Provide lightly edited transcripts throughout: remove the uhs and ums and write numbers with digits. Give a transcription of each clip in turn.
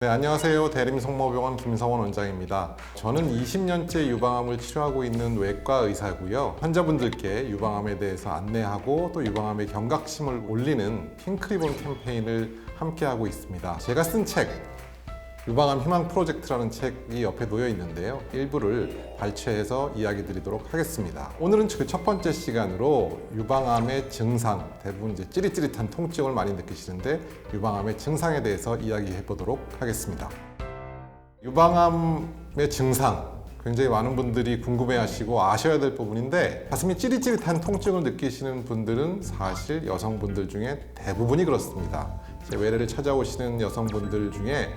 네, 안녕하세요. 대림성모병원 김성원 원장입니다. 저는 20년째 유방암을 치료하고 있는 외과 의사고요. 환자분들께 유방암에 대해서 안내하고 또 유방암의 경각심을 올리는 핑크리본 캠페인을 함께하고 있습니다. 제가 쓴 책, 유방암 희망 프로젝트라는 책이 옆에 놓여 있는데요. 일부를 발췌해서 이야기 드리도록 하겠습니다. 오늘은 그 첫 번째 시간으로 유방암의 증상, 대부분 이제 찌릿찌릿한 통증을 많이 느끼시는데 유방암의 증상에 대해서 이야기해 보도록 하겠습니다. 유방암의 증상, 굉장히 많은 분들이 궁금해하시고 아셔야 될 부분인데, 가슴이 찌릿찌릿한 통증을 느끼시는 분들은 사실 여성분들 중에 대부분이 그렇습니다. 제 외래를 찾아오시는 여성분들 중에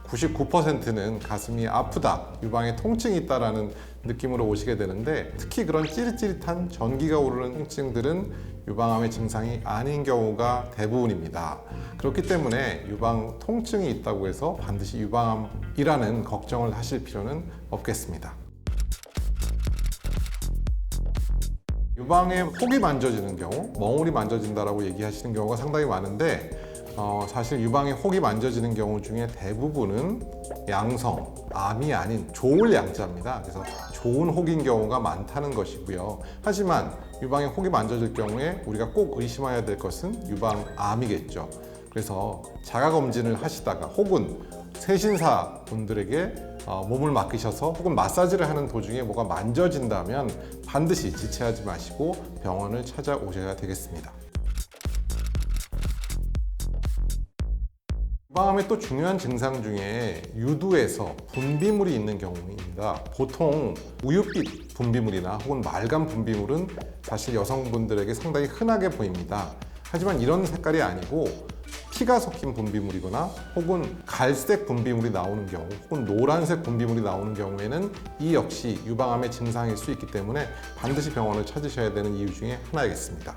99%는 가슴이 아프다, 유방에 통증이 있다라는 느낌으로 오시게 되는데, 특히 그런 찌릿찌릿한 전기가 오르는 통증들은 유방암의 증상이 아닌 경우가 대부분입니다. 그렇기 때문에 유방 통증이 있다고 해서 반드시 유방암이라는 걱정을 하실 필요는 없겠습니다. 유방에 혹이 만져지는 경우, 멍울이 만져진다라고 얘기하시는 경우가 상당히 많은데, 사실 유방에 혹이 만져지는 경우 중에 대부분은 양성, 암이 아닌 좋을 양자입니다. 그래서 좋은 혹인 경우가 많다는 것이고요. 하지만 유방에 혹이 만져질 경우에 우리가 꼭 의심해야 될 것은 유방암이겠죠. 그래서 자가검진을 하시다가 혹은 세신사 분들에게 몸을 맡기셔서 혹은 마사지를 하는 도중에 뭐가 만져진다면 반드시 지체하지 마시고 병원을 찾아오셔야 되겠습니다. 유방암의 또 중요한 증상 중에 유두에서 분비물이 있는 경우입니다. 보통 우윳빛 분비물이나 혹은 말감 분비물은 사실 여성분들에게 상당히 흔하게 보입니다. 하지만 이런 색깔이 아니고 피가 섞인 분비물이거나 혹은 갈색 분비물이 나오는 경우, 혹은 노란색 분비물이 나오는 경우에는 이 역시 유방암의 증상일 수 있기 때문에 반드시 병원을 찾으셔야 되는 이유 중에 하나이겠습니다.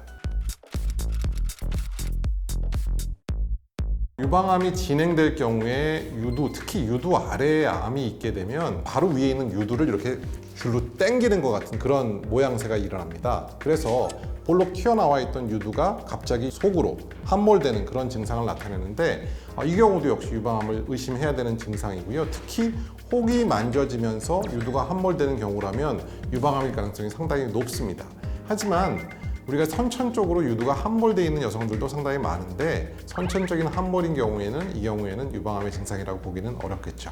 유방암이 진행될 경우에 유두, 특히 유두 아래에 암이 있게 되면 바로 위에 있는 유두를 이렇게 줄로 당기는 것 같은 그런 모양새가 일어납니다. 그래서 볼록 튀어나와 있던 유두가 갑자기 속으로 함몰되는 그런 증상을 나타내는데, 이 경우도 역시 유방암을 의심해야 되는 증상이고요. 특히 혹이 만져지면서 유두가 함몰되는 경우라면 유방암일 가능성이 상당히 높습니다. 하지만 우리가 선천적으로 유두가 함몰되어 있는 여성들도 상당히 많은데, 선천적인 함몰인 경우에는 이 경우에는 유방암의 증상이라고 보기는 어렵겠죠.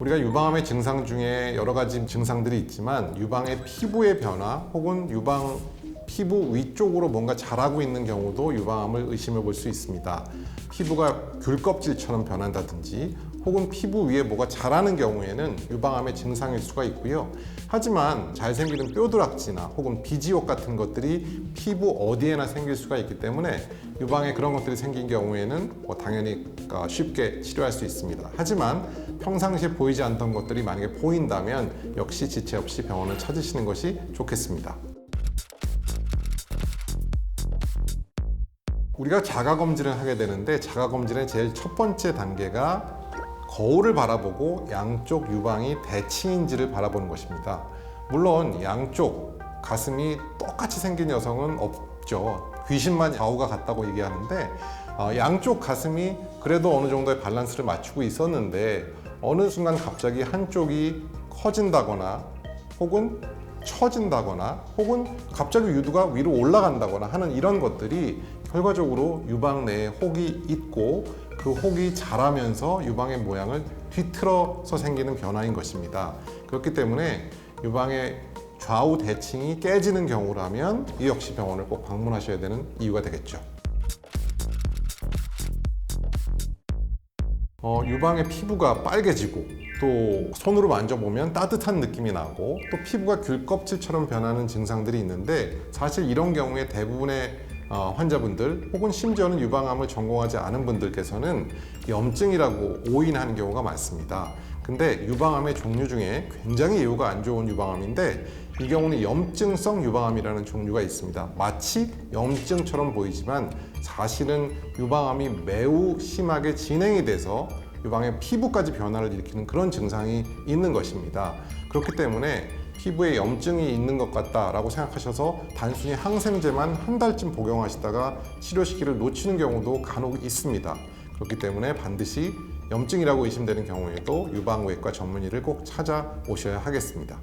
우리가 유방암의 증상 중에 여러 가지 증상들이 있지만, 유방의 피부의 변화 혹은 유방 피부 위쪽으로 뭔가 자라고 있는 경우도 유방암을 의심해 볼 수 있습니다. 피부가 귤껍질처럼 변한다든지 혹은 피부 위에 뭐가 자라는 경우에는 유방암의 증상일 수가 있고요. 하지만 잘생기는 뼈두락지나 혹은 비지옥 같은 것들이 피부 어디에나 생길 수가 있기 때문에 유방에 그런 것들이 생긴 경우에는 당연히 쉽게 치료할 수 있습니다. 하지만 평상시에 보이지 않던 것들이 만약에 보인다면 역시 지체 없이 병원을 찾으시는 것이 좋겠습니다. 우리가 자가검진을 하게 되는데, 자가검진의 제일 첫 번째 단계가 거울을 바라보고 양쪽 유방이 대칭인지를 바라보는 것입니다. 물론 양쪽 가슴이 똑같이 생긴 여성은 없죠. 귀신만 좌우가 같다고 얘기하는데, 양쪽 가슴이 그래도 어느 정도의 밸런스를 맞추고 있었는데 어느 순간 갑자기 한쪽이 커진다거나 혹은 처진다거나 혹은 갑자기 유두가 위로 올라간다거나 하는 이런 것들이 결과적으로 유방 내에 혹이 있고 그 혹이 자라면서 유방의 모양을 뒤틀어서 생기는 변화인 것입니다. 그렇기 때문에 유방의 좌우 대칭이 깨지는 경우라면 이 역시 병원을 꼭 방문하셔야 되는 이유가 되겠죠. 유방의 피부가 빨개지고 또 손으로 만져보면 따뜻한 느낌이 나고 또 피부가 귤껍질처럼 변하는 증상들이 있는데, 사실 이런 경우에 대부분의 환자분들 혹은 심지어는 유방암을 전공하지 않은 분들께서는 염증이라고 오인하는 경우가 많습니다. 근데 유방암의 종류 중에 굉장히 예후가 안 좋은 유방암인데, 이 경우는 염증성 유방암이라는 종류가 있습니다. 마치 염증처럼 보이지만 사실은 유방암이 매우 심하게 진행이 돼서 유방의 피부까지 변화를 일으키는 그런 증상이 있는 것입니다. 그렇기 때문에 피부에 염증이 있는 것 같다라고 생각하셔서 단순히 항생제만 한 달쯤 복용하시다가 치료 시기를 놓치는 경우도 간혹 있습니다. 그렇기 때문에 반드시 염증이라고 의심되는 경우에도 유방외과 전문의를 꼭 찾아오셔야 하겠습니다.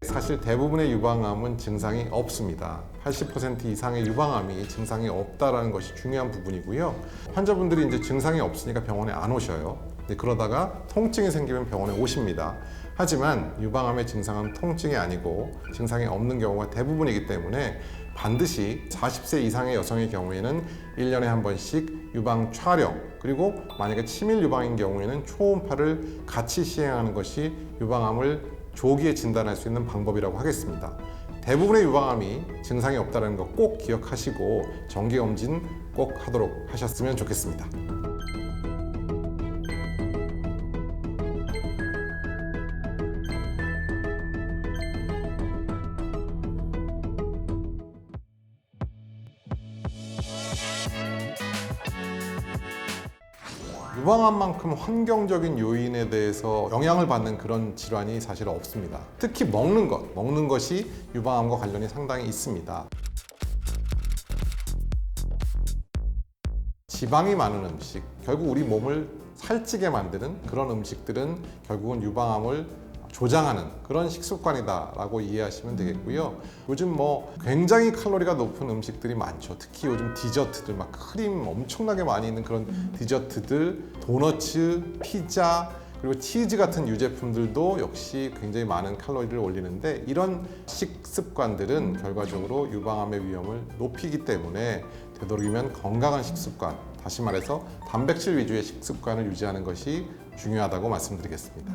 사실 대부분의 유방암은 증상이 없습니다. 80% 이상의 유방암이 증상이 없다는 것이 중요한 부분이고요. 환자분들이 이제 증상이 없으니까 병원에 안 오셔요. 그러다가 통증이 생기면 병원에 오십니다. 하지만 유방암의 증상은 통증이 아니고 증상이 없는 경우가 대부분이기 때문에 반드시 40세 이상의 여성의 경우에는 1년에 한 번씩 유방 촬영, 그리고 만약에 치밀 유방인 경우에는 초음파를 같이 시행하는 것이 유방암을 조기에 진단할 수 있는 방법이라고 하겠습니다. 대부분의 유방암이 증상이 없다는 거 꼭 기억하시고 정기검진 꼭 하도록 하셨으면 좋겠습니다. 유방암만큼 환경적인 요인에 대해서 영향을 받는 그런 질환이 사실 없습니다. 특히 먹는 것이 유방암과 관련이 상당히 있습니다. 지방이 많은 음식, 결국 우리 몸을 살찌게 만드는 그런 음식들은 결국은 유방암을 조장하는 그런 식습관이다라고 이해하시면 되겠고요. 요즘 굉장히 칼로리가 높은 음식들이 많죠. 특히 요즘 디저트들, 막 크림 엄청나게 많이 있는 그런 디저트들, 도너츠, 피자, 그리고 치즈 같은 유제품들도 역시 굉장히 많은 칼로리를 올리는데, 이런 식습관들은 결과적으로 유방암의 위험을 높이기 때문에 되도록이면 건강한 식습관, 다시 말해서 단백질 위주의 식습관을 유지하는 것이 중요하다고 말씀드리겠습니다.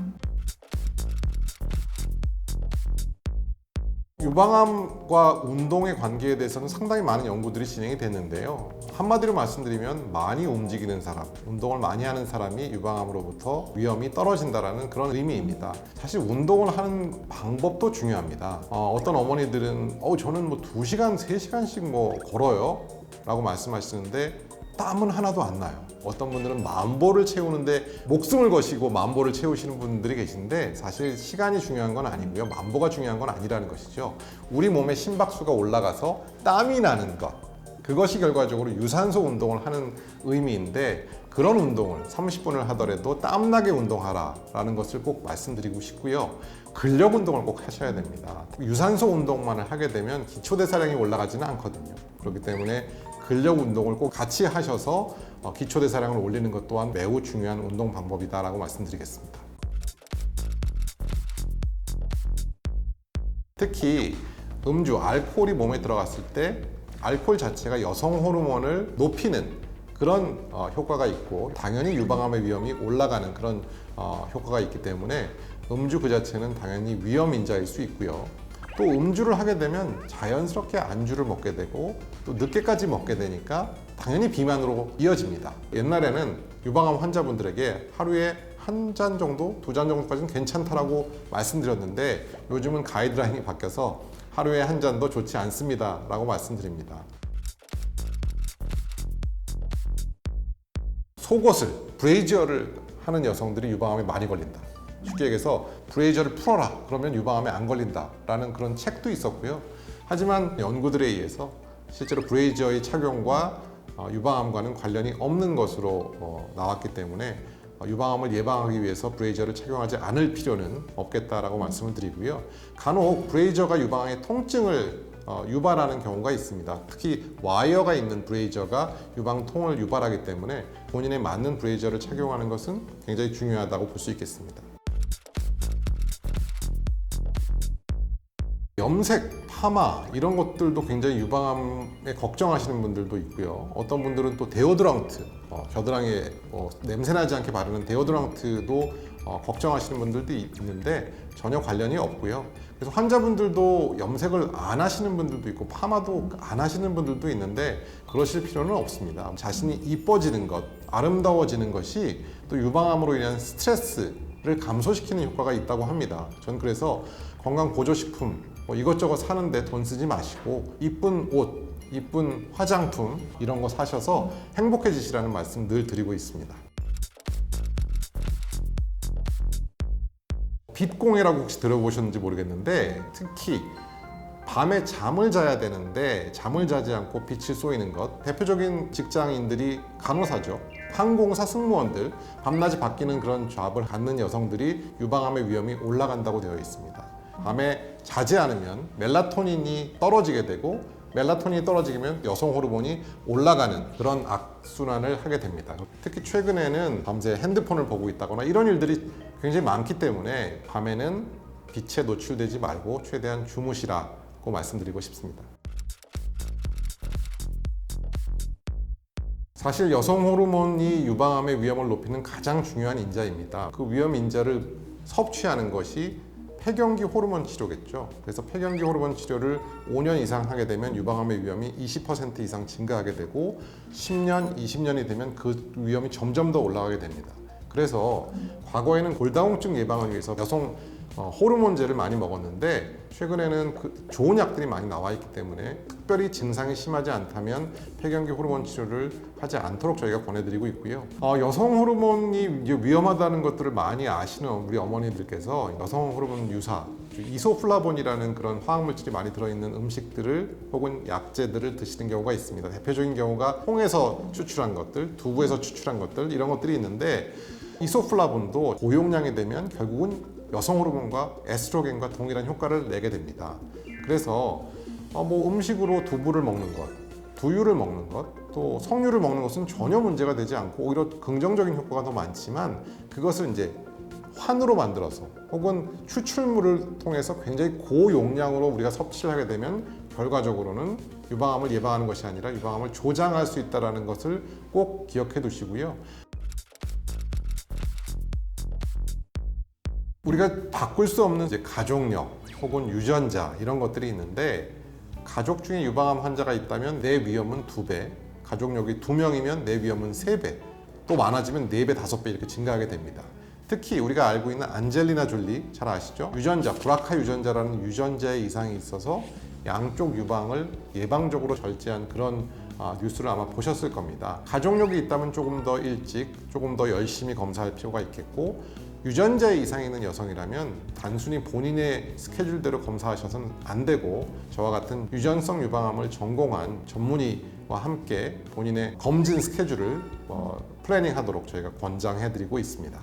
유방암과 운동의 관계에 대해서는 상당히 많은 연구들이 진행이 됐는데요. 한마디로 말씀드리면 많이 움직이는 사람, 운동을 많이 하는 사람이 유방암으로부터 위험이 떨어진다는 그런 의미입니다. 사실 운동을 하는 방법도 중요합니다. 어떤 어머니들은 저는 2시간, 3시간씩 걸어요 라고 말씀하시는데 땀은 하나도 안 나요. 어떤 분들은 만보를 채우는데 목숨을 거시고 만보를 채우시는 분들이 계신데, 사실 시간이 중요한 건 아니고요. 만보가 중요한 건 아니라는 것이죠. 우리 몸의 심박수가 올라가서 땀이 나는 것, 그것이 결과적으로 유산소 운동을 하는 의미인데, 그런 운동을 30분을 하더라도 땀나게 운동하라라는 것을 꼭 말씀드리고 싶고요. 근력 운동을 꼭 하셔야 됩니다. 유산소 운동만을 하게 되면 기초대사량이 올라가지는 않거든요. 그렇기 때문에 근력 운동을 꼭 같이 하셔서 기초대사량을 올리는 것 또한 매우 중요한 운동 방법이다라고 말씀드리겠습니다. 특히 음주, 알코올이 몸에 들어갔을 때 알코올 자체가 여성 호르몬을 높이는 그런 효과가 있고, 당연히 유방암의 위험이 올라가는 그런 효과가 있기 때문에 음주 그 자체는 당연히 위험 인자일 수 있고요. 또 음주를 하게 되면 자연스럽게 안주를 먹게 되고 또 늦게까지 먹게 되니까 당연히 비만으로 이어집니다. 옛날에는 유방암 환자분들에게 하루에 1잔 정도, 2잔 정도까지는 괜찮다라고 말씀드렸는데, 요즘은 가이드라인이 바뀌어서 하루에 1잔도 좋지 않습니다 라고 말씀드립니다. 속옷을, 브레이지어를 하는 여성들이 유방암에 많이 걸린다. 쉽게 얘기해서 브레이저를 풀어라, 그러면 유방암에 안 걸린다 라는 그런 책도 있었고요. 하지만 연구들에 의해서 실제로 브레이저의 착용과 유방암과는 관련이 없는 것으로 나왔기 때문에 유방암을 예방하기 위해서 브레이저를 착용하지 않을 필요는 없겠다라고 말씀을 드리고요. 간혹 브레이저가 유방암의 통증을 유발하는 경우가 있습니다. 특히 와이어가 있는 브레이저가 유방통을 유발하기 때문에 본인에 맞는 브레이저를 착용하는 것은 굉장히 중요하다고 볼 수 있겠습니다. 염색, 파마 이런 것들도 굉장히 유방암에 걱정하시는 분들도 있고요. 어떤 분들은 또 데오드랑트, 겨드랑이에 냄새나지 않게 바르는 데오드랑트도 걱정하시는 분들도 있는데 전혀 관련이 없고요. 그래서 환자분들도 염색을 안 하시는 분들도 있고 파마도 안 하시는 분들도 있는데 그러실 필요는 없습니다. 자신이 이뻐지는 것, 아름다워지는 것이 또 유방암으로 인한 스트레스를 감소시키는 효과가 있다고 합니다. 전 그래서 건강 보조식품 이것저것 사는데 돈 쓰지 마시고 이쁜 옷, 이쁜 화장품 이런 거 사셔서 행복해지시라는 말씀 늘 드리고 있습니다. 빛공해라고 혹시 들어보셨는지 모르겠는데, 특히 밤에 잠을 자야 되는데 잠을 자지 않고 빛을 쏘이는 것, 대표적인 직장인들이 간호사죠. 항공사 승무원들, 밤낮이 바뀌는 그런 잡을 갖는 여성들이 유방암의 위험이 올라간다고 되어 있습니다. 밤에 자지 않으면 멜라토닌이 떨어지게 되고, 멜라토닌이 떨어지면 여성 호르몬이 올라가는 그런 악순환을 하게 됩니다. 특히 최근에는 밤새 핸드폰을 보고 있다거나 이런 일들이 굉장히 많기 때문에 밤에는 빛에 노출되지 말고 최대한 주무시라고 말씀드리고 싶습니다. 사실 여성 호르몬이 유방암의 위험을 높이는 가장 중요한 인자입니다. 그 위험 인자를 섭취하는 것이 폐경기 호르몬 치료겠죠. 그래서 폐경기 호르몬 치료를 5년 이상 하게 되면 유방암의 위험이 20% 이상 증가하게 되고, 10년, 20년이 되면 그 위험이 점점 더 올라가게 됩니다. 그래서 과거에는 골다공증 예방을 위해서 여성 호르몬제를 많이 먹었는데, 최근에는 좋은 약들이 많이 나와 있기 때문에 특별히 증상이 심하지 않다면 폐경기 호르몬 치료를 하지 않도록 저희가 권해드리고 있고요. 여성 호르몬이 위험하다는 것들을 많이 아시는 우리 어머니들께서 여성 호르몬 유사, 이소플라본이라는 그런 화학물질이 많이 들어있는 음식들을 혹은 약재들을 드시는 경우가 있습니다. 대표적인 경우가 홍에서 추출한 것들, 두부에서 추출한 것들, 이런 것들이 있는데, 이소플라본도 고용량이 되면 결국은 여성 호르몬과 에스트로겐과 동일한 효과를 내게 됩니다. 그래서 음식으로 두부를 먹는 것, 두유를 먹는 것, 또 석류를 먹는 것은 전혀 문제가 되지 않고 오히려 긍정적인 효과가 더 많지만, 그것을 이제 환으로 만들어서 혹은 추출물을 통해서 굉장히 고용량으로 우리가 섭취를 하게 되면 결과적으로는 유방암을 예방하는 것이 아니라 유방암을 조장할 수 있다는 것을 꼭 기억해 두시고요. 우리가 바꿀 수 없는 이제 가족력 혹은 유전자, 이런 것들이 있는데, 가족 중에 유방암 환자가 있다면 내 위험은 2배, 가족력이 2명이면 내 위험은 3배, 또 많아지면 4배, 5배 이렇게 증가하게 됩니다. 특히 우리가 알고 있는 안젤리나 졸리 잘 아시죠? 유전자, 브라카 유전자라는 유전자의 이상이 있어서 양쪽 유방을 예방적으로 절제한 그런 뉴스를 아마 보셨을 겁니다. 가족력이 있다면 조금 더 일찍, 조금 더 열심히 검사할 필요가 있겠고, 유전자의 이상이 있는 여성이라면 단순히 본인의 스케줄대로 검사하셔서는 안 되고, 저와 같은 유전성 유방암을 전공한 전문의와 함께 본인의 검진 스케줄을 플래닝하도록 저희가 권장해드리고 있습니다.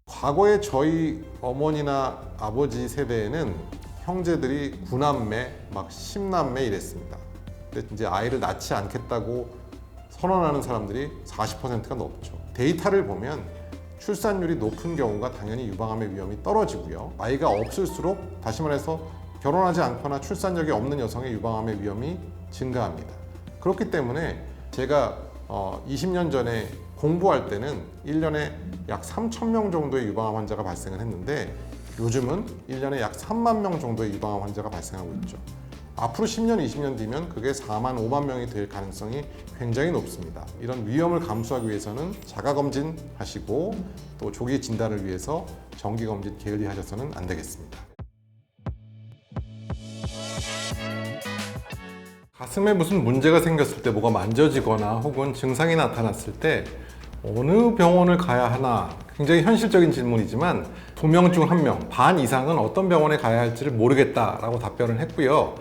과거에 저희 어머니나 아버지 세대에는 형제들이 9남매, 막 10남매 이랬습니다. 근데 이제 아이를 낳지 않겠다고 선언하는 사람들이 40%가 넘죠. 데이터를 보면 출산율이 높은 경우가 당연히 유방암의 위험이 떨어지고요. 아이가 없을수록, 다시 말해서 결혼하지 않거나 출산력이 없는 여성의 유방암의 위험이 증가합니다. 그렇기 때문에 제가 20년 전에 공부할 때는 1년에 약 3,000명 정도의 유방암 환자가 발생을 했는데, 요즘은 1년에 약 3만 명 정도의 유방암 환자가 발생하고 있죠. 앞으로 10년, 20년 뒤면 그게 4만, 5만 명이 될 가능성이 굉장히 높습니다. 이런 위험을 감수하기 위해서는 자가검진 하시고, 또 조기 진단을 위해서 정기검진 게을리하셔서는 안 되겠습니다. 가슴에 무슨 문제가 생겼을 때, 뭐가 만져지거나 혹은 증상이 나타났을 때 어느 병원을 가야 하나, 굉장히 현실적인 질문이지만 2명 중 1명, 반 이상은 어떤 병원에 가야 할지를 모르겠다라고 답변을 했고요.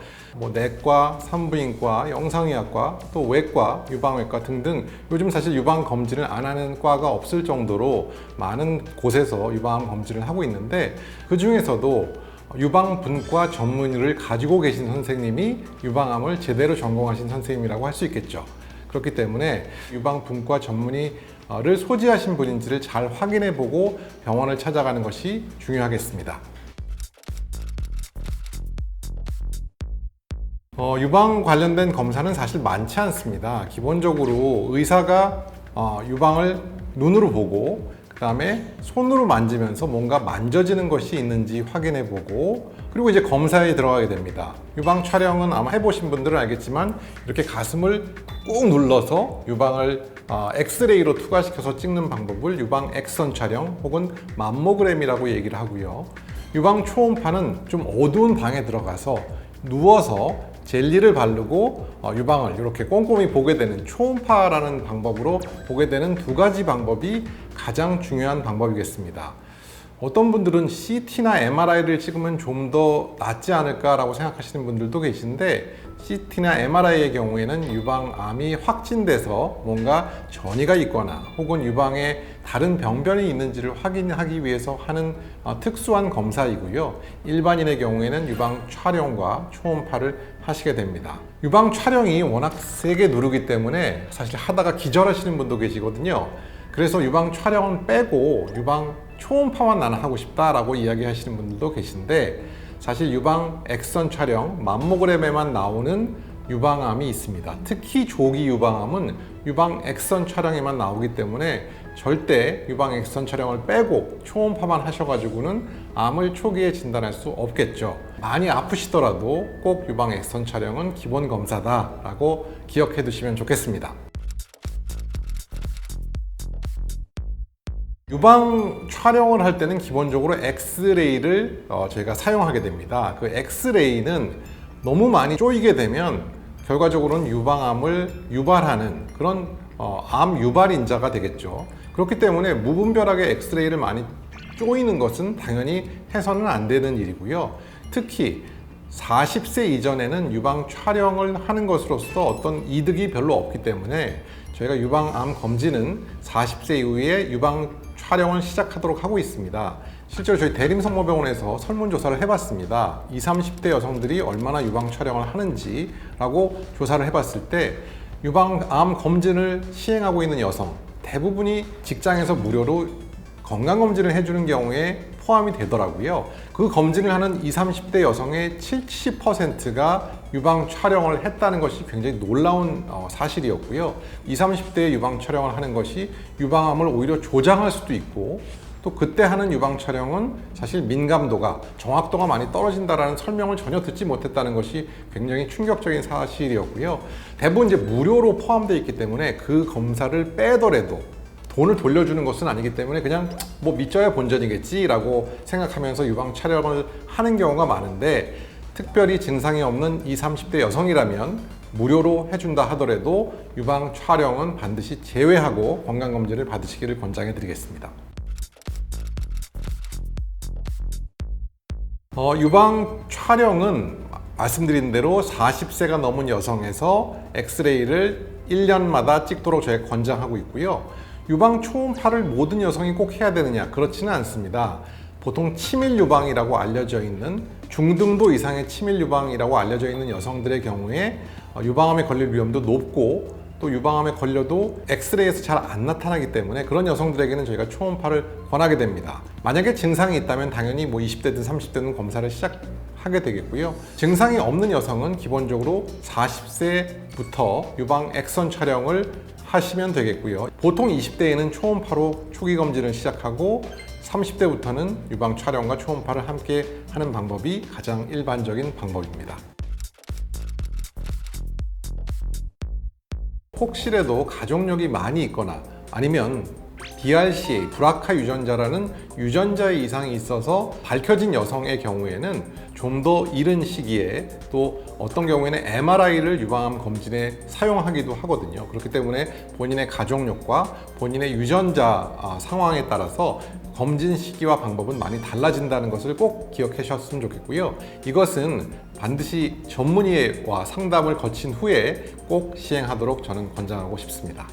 내과, 산부인과, 영상의학과, 또 외과, 유방외과 등등 요즘 사실 유방 검진을 안 하는 과가 없을 정도로 많은 곳에서 유방암 검진을 하고 있는데, 그 중에서도 유방분과 전문의를 가지고 계신 선생님이 유방암을 제대로 전공하신 선생님이라고 할 수 있겠죠. 그렇기 때문에 유방분과 전문의를 소지하신 분인지를 잘 확인해 보고 병원을 찾아가는 것이 중요하겠습니다. 유방 관련된 검사는 사실 많지 않습니다. 기본적으로 의사가 유방을 눈으로 보고, 그 다음에 손으로 만지면서 뭔가 만져지는 것이 있는지 확인해 보고, 그리고 이제 검사에 들어가게 됩니다. 유방 촬영은 아마 해보신 분들은 알겠지만, 이렇게 가슴을 꾹 눌러서 유방을 엑스레이로 투과시켜서 찍는 방법을 유방 엑선 촬영 혹은 맘모그램이라고 얘기를 하고요. 유방 초음파는 좀 어두운 방에 들어가서 누워서 젤리를 바르고 유방을 이렇게 꼼꼼히 보게 되는 초음파라는 방법으로 보게 되는 두 가지 방법이 가장 중요한 방법이겠습니다. 어떤 분들은 CT나 MRI를 찍으면 좀 더 낫지 않을까라고 생각하시는 분들도 계신데, CT나 MRI의 경우에는 유방암이 확진돼서 뭔가 전이가 있거나 혹은 유방에 다른 병변이 있는지를 확인하기 위해서 하는 특수한 검사이고요. 일반인의 경우에는 유방 촬영과 초음파를 하시게 됩니다. 유방 촬영이 워낙 세게 누르기 때문에 사실 하다가 기절하시는 분도 계시거든요. 그래서 유방 촬영은 빼고 유방 초음파만 나는 하고 싶다라고 이야기하시는 분들도 계신데, 사실 유방 엑선 촬영, 맘모그램에만 나오는 유방암이 있습니다. 특히 조기 유방암은 유방 엑선 촬영에만 나오기 때문에 절대 유방 엑선 촬영을 빼고 초음파만 하셔가지고는 암을 초기에 진단할 수 없겠죠. 많이 아프시더라도 꼭 유방 엑선 촬영은 기본 검사다라고 기억해 두시면 좋겠습니다. 유방 촬영을 할 때는 기본적으로 엑스레이를 저희가 사용하게 됩니다. 그 엑스레이는 너무 많이 쪼이게 되면 결과적으로는 유방암을 유발하는 그런 암 유발 인자가 되겠죠. 그렇기 때문에 무분별하게 엑스레이를 많이 쪼이는 것은 당연히 해서는 안 되는 일이고요. 특히 40세 이전에는 유방 촬영을 하는 것으로서 어떤 이득이 별로 없기 때문에 저희가 유방암 검진은 40세 이후에 유방 촬영을 시작하도록 하고 있습니다. 실제로 저희 대림성모병원에서 설문조사를 해봤습니다. 20, 30대 여성들이 얼마나 유방 촬영을 하는지라고 조사를 해봤을 때 유방암 검진을 시행하고 있는 여성 대부분이 직장에서 무료로 건강검진을 해주는 경우에 포함이 되더라고요. 그 검진을 하는 20, 30대 여성의 70%가 유방 촬영을 했다는 것이 굉장히 놀라운 사실이었고요. 20, 30대의 유방 촬영을 하는 것이 유방암을 오히려 조장할 수도 있고, 또 그때 하는 유방 촬영은 사실 민감도가, 정확도가 많이 떨어진다라는 설명을 전혀 듣지 못했다는 것이 굉장히 충격적인 사실이었고요. 대부분 이제 무료로 포함되어 있기 때문에 그 검사를 빼더라도 돈을 돌려주는 것은 아니기 때문에 그냥 뭐 믿져야 본전이겠지라고 생각하면서 유방 촬영을 하는 경우가 많은데, 특별히 증상이 없는 20, 30대 여성이라면 무료로 해준다 하더라도 유방 촬영은 반드시 제외하고 건강검진을 받으시기를 권장해 드리겠습니다. 유방 촬영은 말씀드린 대로 40세가 넘은 여성에서 엑스레이를 1년마다 찍도록 저희가 권장하고 있고요. 유방 초음파를 모든 여성이 꼭 해야 되느냐? 그렇지는 않습니다. 보통 치밀 유방이라고 알려져 있는 중등도 이상의 치밀 유방이라고 알려져 있는 여성들의 경우에 유방암에 걸릴 위험도 높고, 또 유방암에 걸려도 엑스레이에서 잘 안 나타나기 때문에 그런 여성들에게는 저희가 초음파를 권하게 됩니다. 만약에 증상이 있다면 당연히 뭐 20대든 30대든 검사를 시작하게 되겠고요. 증상이 없는 여성은 기본적으로 40세부터 유방 엑선 촬영을 하시면 되겠고요. 보통 20대에는 초음파로 초기 검진을 시작하고 30대부터는 유방 촬영과 초음파를 함께 하는 방법이 가장 일반적인 방법입니다. 혹시라도 가족력이 많이 있거나 아니면 BRCA, 브라카 유전자라는 유전자의 이상이 있어서 밝혀진 여성의 경우에는 좀 더 이른 시기에, 또 어떤 경우에는 MRI를 유방암 검진에 사용하기도 하거든요. 그렇기 때문에 본인의 가족력과 본인의 유전자 상황에 따라서 검진 시기와 방법은 많이 달라진다는 것을 꼭 기억해 주셨으면 좋겠고요. 이것은 반드시 전문의와 상담을 거친 후에 꼭 시행하도록 저는 권장하고 싶습니다.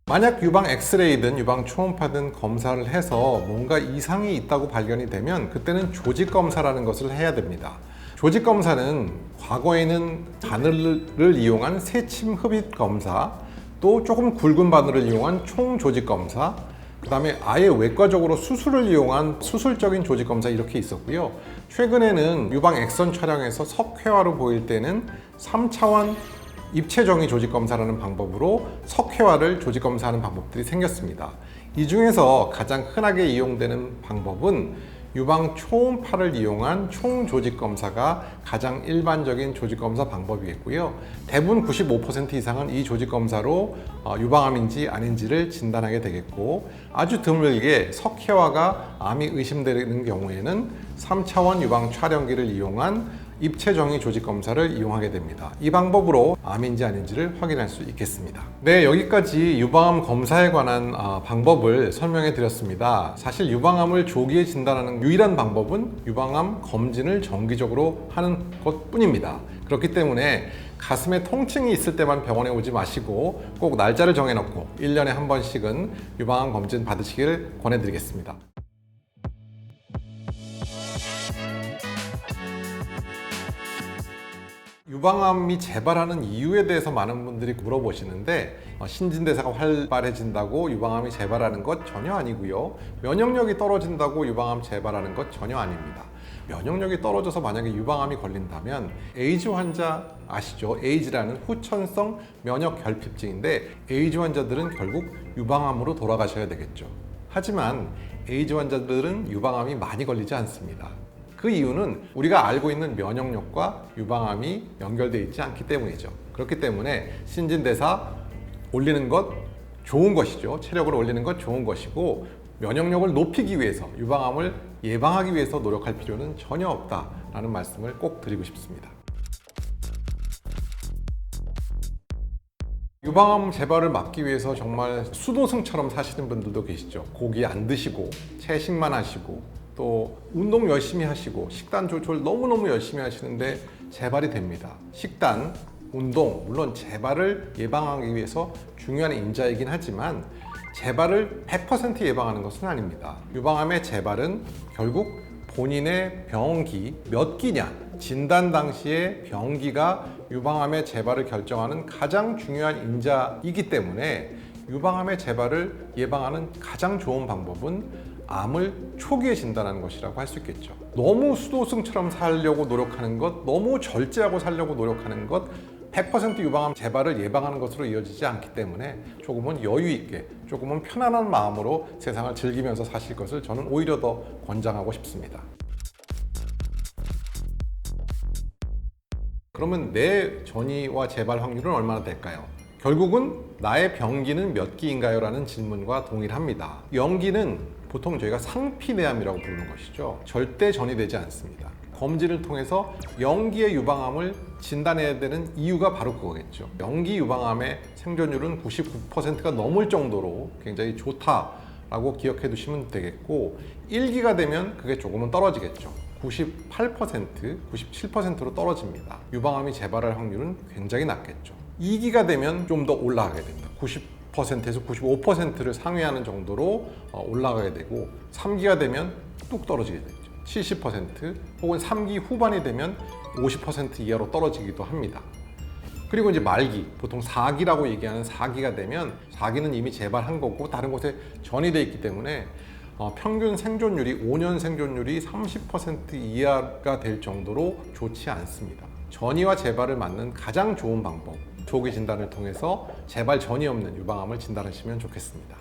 만약 유방 엑스레이든 유방 초음파든 검사를 해서 뭔가 이상이 있다고 발견이 되면 그때는 조직 검사라는 것을 해야 됩니다. 조직 검사는 과거에는 바늘을 이용한 세침 흡입 검사, 또 조금 굵은 바늘을 이용한 총조직 검사, 그 다음에 아예 외과적으로 수술을 이용한 수술적인 조직 검사, 이렇게 있었고요. 최근에는 유방 엑선 촬영에서 석회화로 보일 때는 3차원 입체정의 조직검사라는 방법으로 석회화를 조직검사하는 방법들이 생겼습니다. 이 중에서 가장 흔하게 이용되는 방법은 유방 초음파를 이용한 총조직검사가 가장 일반적인 조직검사 방법이겠고요. 대부분 95% 이상은 이 조직검사로 유방암인지 아닌지를 진단하게 되겠고, 아주 드물게 석회화가 암이 의심되는 경우에는 3차원 유방 촬영기를 이용한 입체 정의 조직 검사를 이용하게 됩니다. 이 방법으로 암인지 아닌지를 확인할 수 있겠습니다. 네, 여기까지 유방암 검사에 관한 방법을 설명해 드렸습니다. 사실 유방암을 조기에 진단하는 유일한 방법은 유방암 검진을 정기적으로 하는 것뿐입니다. 그렇기 때문에 가슴에 통증이 있을 때만 병원에 오지 마시고 꼭 날짜를 정해놓고 1년에 한 번씩은 유방암 검진 받으시기를 권해드리겠습니다. 유방암이 재발하는 이유에 대해서 많은 분들이 물어보시는데, 신진대사가 활발해진다고 유방암이 재발하는 것 전혀 아니고요. 면역력이 떨어진다고 유방암 재발하는 것 전혀 아닙니다. 면역력이 떨어져서 만약에 유방암이 걸린다면 에이즈 환자 아시죠? 에이즈라는 후천성 면역 결핍증인데, 에이즈 환자들은 결국 유방암으로 돌아가셔야 되겠죠. 하지만 에이즈 환자들은 유방암이 많이 걸리지 않습니다. 그 이유는 우리가 알고 있는 면역력과 유방암이 연결되어 있지 않기 때문이죠. 그렇기 때문에 신진대사 올리는 것 좋은 것이죠. 체력을 올리는 것 좋은 것이고, 면역력을 높이기 위해서, 유방암을 예방하기 위해서 노력할 필요는 전혀 없다라는 말씀을 꼭 드리고 싶습니다. 유방암 재발을 막기 위해서 정말 수도승처럼 사시는 분들도 계시죠. 고기 안 드시고 채식만 하시고 또 운동 열심히 하시고 식단 조절 너무너무 열심히 하시는데 재발이 됩니다. 식단, 운동, 물론 재발을 예방하기 위해서 중요한 인자이긴 하지만 재발을 100% 예방하는 것은 아닙니다. 유방암의 재발은 결국 본인의 병기 몇 기냐, 진단 당시의 병기가 유방암의 재발을 결정하는 가장 중요한 인자이기 때문에 유방암의 재발을 예방하는 가장 좋은 방법은 암을 초기에 진단하는 것이라고 할 수 있겠죠. 너무 수도승처럼 살려고 노력하는 것, 너무 절제하고 살려고 노력하는 것, 100% 유방암 재발을 예방하는 것으로 이어지지 않기 때문에 조금은 여유 있게, 조금은 편안한 마음으로 세상을 즐기면서 사실 것을 저는 오히려 더 권장하고 싶습니다. 그러면 내 전이와 재발 확률은 얼마나 될까요? 결국은 나의 병기는 몇 기인가요? 라는 질문과 동일합니다. 영기는 보통 저희가 상피내암이라고 부르는 것이죠. 절대 전이되지 않습니다. 검진을 통해서 영기의 유방암을 진단해야 되는 이유가 바로 그거겠죠. 영기 유방암의 생존율은 99%가 넘을 정도로 굉장히 좋다라고 기억해 두시면 되겠고, 1기가 되면 그게 조금은 떨어지겠죠. 98%, 97%로 떨어집니다. 유방암이 재발할 확률은 굉장히 낮겠죠. 2기가 되면 좀 더 올라가게 됩니다. 90%에서 95%를 상회하는 정도로 올라가게 되고, 3기가 되면 뚝 떨어지게 되죠. 70% 혹은 3기 후반이 되면 50% 이하로 떨어지기도 합니다. 그리고 이제 말기, 보통 4기라고 얘기하는 4기가 되면 4기는 이미 재발한 거고 다른 곳에 전이돼 있기 때문에 평균 생존율이 5년 생존율이 30% 이하가 될 정도로 좋지 않습니다. 전이와 재발을 막는 가장 좋은 방법, 조기 진단을 통해서 재발 전이 없는 유방암을 진단하시면 좋겠습니다.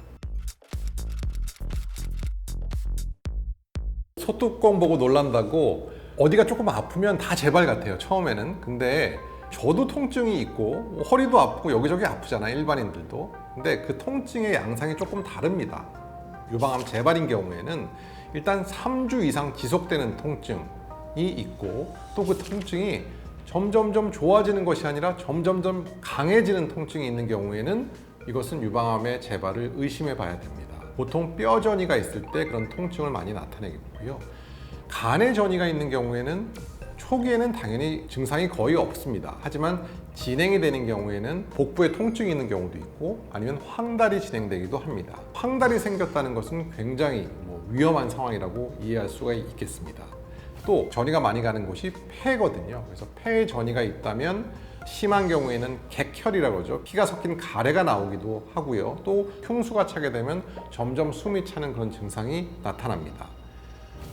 소뚜껑 보고 놀란다고 어디가 조금 아프면 다 재발 같아요, 처음에는. 근데 저도 통증이 있고 허리도 아프고 여기저기 아프잖아요, 일반인들도. 근데 그 통증의 양상이 조금 다릅니다. 유방암 재발인 경우에는 일단 3주 이상 지속되는 통증이 있고, 또 그 통증이 점점점 좋아지는 것이 아니라 점점점 강해지는 통증이 있는 경우에는 이것은 유방암의 재발을 의심해 봐야 됩니다. 보통 뼈 전이가 있을 때 그런 통증을 많이 나타내겠고요. 간의 전이가 있는 경우에는 초기에는 당연히 증상이 거의 없습니다. 하지만 진행이 되는 경우에는 복부에 통증이 있는 경우도 있고, 아니면 황달이 진행되기도 합니다. 황달이 생겼다는 것은 굉장히 위험한 상황이라고 이해할 수가 있겠습니다. 또 전이가 많이 가는 곳이 폐거든요. 그래서 폐에 전이가 있다면 심한 경우에는 객혈이라고 그러죠. 피가 섞인 가래가 나오기도 하고요. 또 흉수가 차게 되면 점점 숨이 차는 그런 증상이 나타납니다.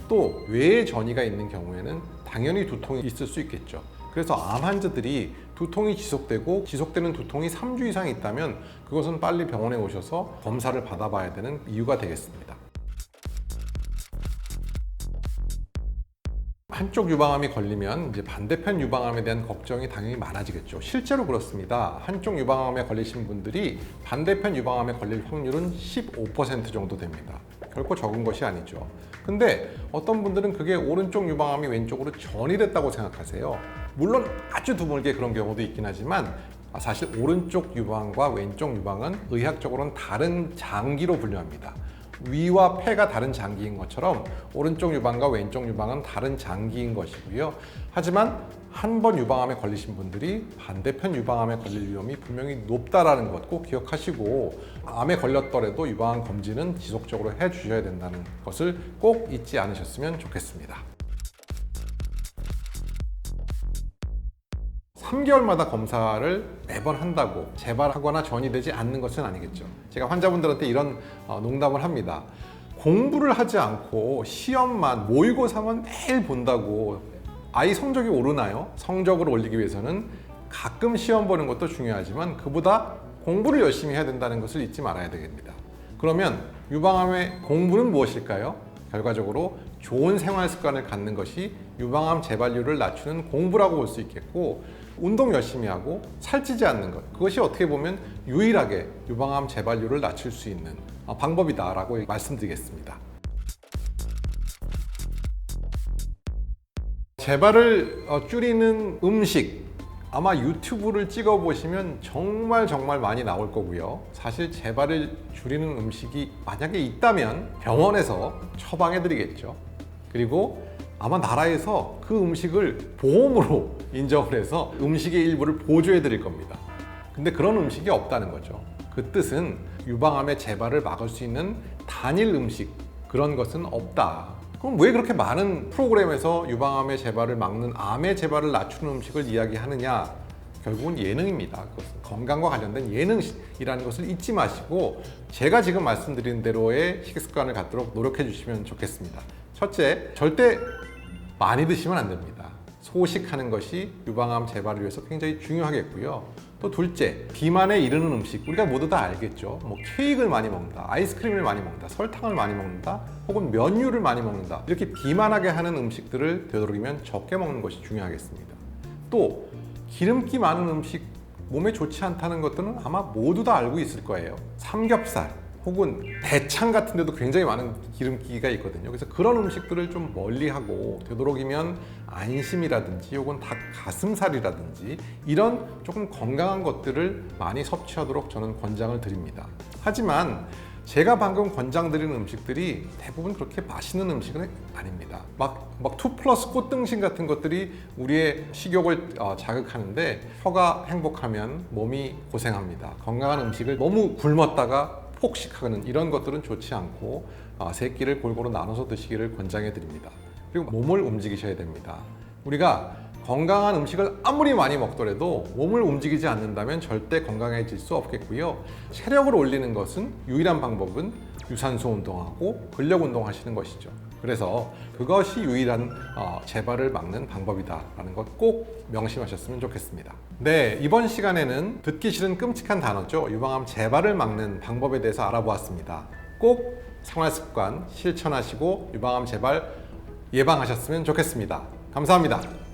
또 뇌에 전이가 있는 경우에는 당연히 두통이 있을 수 있겠죠. 그래서 암 환자들이 두통이 지속되는 두통이 3주 이상 있다면 그것은 빨리 병원에 오셔서 검사를 받아봐야 되는 이유가 되겠습니다. 한쪽 유방암이 걸리면 이제 반대편 유방암에 대한 걱정이 당연히 많아지겠죠. 실제로 그렇습니다. 한쪽 유방암에 걸리신 분들이 반대편 유방암에 걸릴 확률은 15% 정도 됩니다. 결코 적은 것이 아니죠. 근데 어떤 분들은 그게 오른쪽 유방암이 왼쪽으로 전이됐다고 생각하세요. 물론 아주 드물게 그런 경우도 있긴 하지만 사실 오른쪽 유방과 왼쪽 유방은 의학적으로는 다른 장기로 분류합니다. 위와 폐가 다른 장기인 것처럼 오른쪽 유방과 왼쪽 유방은 다른 장기인 것이고요. 하지만 한 번 유방암에 걸리신 분들이 반대편 유방암에 걸릴 위험이 분명히 높다라는 것 꼭 기억하시고, 암에 걸렸더라도 유방암 검진은 지속적으로 해주셔야 된다는 것을 꼭 잊지 않으셨으면 좋겠습니다. 3개월마다 검사를 매번 한다고 재발하거나 전이 되지 않는 것은 아니겠죠. 제가 환자분들한테 이런 농담을 합니다. 공부를 하지 않고 시험만 모의고사만 매일 본다고 아이 성적이 오르나요? 성적을 올리기 위해서는 가끔 시험 보는 것도 중요하지만 그보다 공부를 열심히 해야 된다는 것을 잊지 말아야 되겠습니다. 그러면 유방암의 공부는 무엇일까요? 결과적으로 좋은 생활 습관을 갖는 것이 유방암 재발률을 낮추는 공부라고 볼 수 있겠고, 운동 열심히 하고 살찌지 않는 것, 그것이 어떻게 보면 유일하게 유방암 재발률을 낮출 수 있는 방법이다라고 말씀드리겠습니다. 재발을 줄이는 음식, 아마 유튜브를 찍어 보시면 정말 많이 나올 거고요. 사실 재발을 줄이는 음식이 만약에 있다면 병원에서 처방해 드리겠죠. 그리고 아마 나라에서 그 음식을 보험으로 인정을 해서 음식의 일부를 보조해 드릴 겁니다. 근데 그런 음식이 없다는 거죠. 그 뜻은 유방암의 재발을 막을 수 있는 단일 음식, 그런 것은 없다. 그럼 왜 그렇게 많은 프로그램에서 유방암의 재발을 막는, 암의 재발을 낮추는 음식을 이야기하느냐? 결국은 예능입니다. 그것은 건강과 관련된 예능이라는 것을 잊지 마시고 제가 지금 말씀드린 대로의 식습관을 갖도록 노력해 주시면 좋겠습니다. 첫째, 절대 많이 드시면 안 됩니다. 소식하는 것이 유방암 재발을 위해서 굉장히 중요하겠고요. 또 둘째, 비만에 이르는 음식, 우리가 모두 다 알겠죠. 뭐 케이크를 많이 먹는다, 아이스크림을 많이 먹는다, 설탕을 많이 먹는다, 혹은 면류를 많이 먹는다, 이렇게 비만하게 하는 음식들을 되도록이면 적게 먹는 것이 중요하겠습니다. 또 기름기 많은 음식, 몸에 좋지 않다는 것들은 아마 모두 다 알고 있을 거예요. 삼겹살 혹은 대창 같은 데도 굉장히 많은 기름기가 있거든요. 그래서 그런 음식들을 좀 멀리하고 되도록이면 안심이라든지 혹은 닭 가슴살이라든지 이런 조금 건강한 것들을 많이 섭취하도록 저는 권장을 드립니다. 하지만 제가 방금 권장드리는 음식들이 대부분 그렇게 맛있는 음식은 아닙니다. 막 2+ 꽃등심 같은 것들이 우리의 식욕을 자극하는데, 혀가 행복하면 몸이 고생합니다. 건강한 음식을 너무 굶었다가 폭식하는 이런 것들은 좋지 않고 세 끼를 골고루 나눠서 드시기를 권장해 드립니다. 그리고 몸을 움직이셔야 됩니다. 우리가 건강한 음식을 아무리 많이 먹더라도 몸을 움직이지 않는다면 절대 건강해질 수 없겠고요. 체력을 올리는 것은 유일한 방법은 유산소 운동하고 근력 운동하시는 것이죠. 그래서 그것이 유일한 재발을 막는 방법이다라는 것 꼭 명심하셨으면 좋겠습니다. 네, 이번 시간에는 듣기 싫은 끔찍한 단어죠. 유방암 재발을 막는 방법에 대해서 알아보았습니다. 꼭 생활습관 실천하시고 유방암 재발 예방하셨으면 좋겠습니다. 감사합니다.